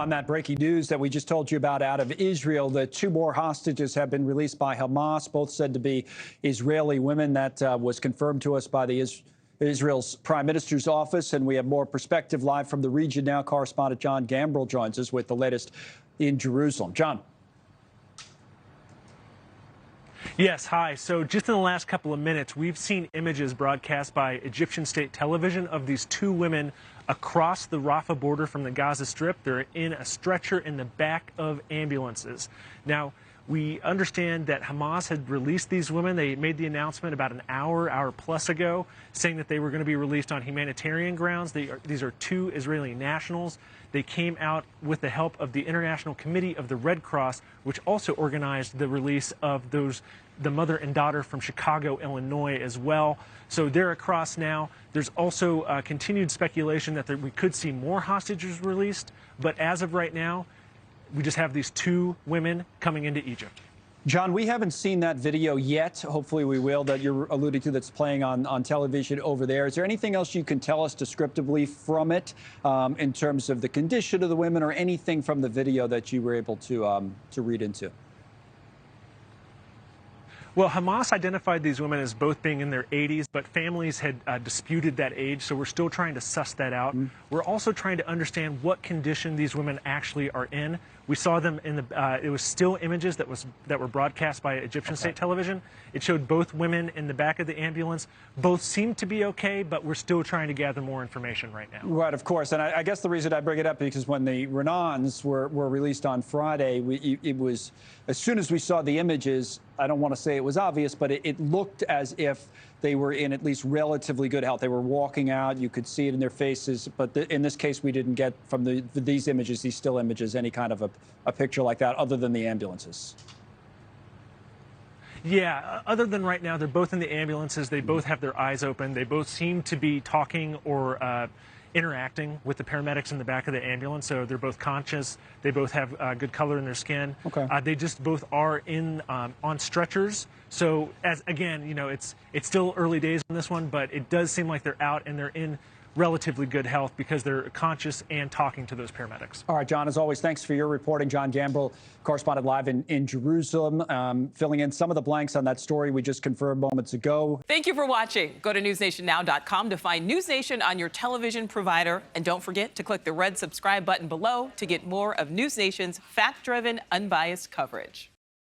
on that breaking news that we just told you about out of Israel. The two more hostages have been released by Hamas, both said to be Israeli women. That was confirmed to us by the Israel's Prime Minister's office. And we have more perspective live from the region now. Correspondent John Gambrell joins us with the latest in Jerusalem. John. Yes, hi. So just in the last couple of minutes, we've seen images broadcast by Egyptian state television of these two women across the Rafah border from the Gaza Strip. They're in a stretcher in the back of ambulances. Now, we understand that Hamas had released these women. They made the announcement about an hour plus ago, saying that they were going to be released on humanitarian grounds. These are two Israeli nationals. They came out with the help of the International Committee of the Red Cross, which also organized the release of the mother and daughter from Chicago, Illinois, as well. So they're across now. There's also continued speculation that we could see more hostages released. But as of right now, we just have these two women coming into Egypt. John, we haven't seen that video yet. Hopefully we will, that you're alluding to, that's playing on television over there. Is there anything else you can tell us descriptively from it in terms of the condition of the women or anything from the video that you were able to read into? Well, Hamas identified these women as both being in their 80s, but families had disputed that age, so we're still trying to suss that out. We're also trying to understand what condition these women actually are in. We saw them in it was still images that were broadcast by Egyptian state television. It showed both women in the back of the ambulance. Both seemed to be okay, but we're still trying to gather more information right now. Right, of course. And I guess the reason I bring it up is because when the Renans were released on Friday, it was, as soon as we saw the images, I don't want to say it was obvious, but it looked as if they were in at least relatively good health. They were walking out. You could see it in their faces. But in this case, we didn't get from these images, these still images, any kind of a picture like that other than the ambulances. Yeah, other than right now, they're both in the ambulances. They both have their eyes open. They both seem to be talking or interacting with the paramedics in the back of the ambulance, so they're both conscious. They both have good color in their skin. Okay. They just both are in on stretchers. So, as again, you know, it's still early days on this one, but it does seem like they're out and they're in relatively good health because they're conscious and talking to those paramedics. All right, John, as always, thanks for your reporting. John Gambrell, correspondent live in Jerusalem, filling in some of the blanks on that story we just confirmed moments ago. Thank you for watching. Go to newsnationnow.com to find News Nation on your television provider. And don't forget to click the red subscribe button below to get more of News Nation's fact-driven, unbiased coverage.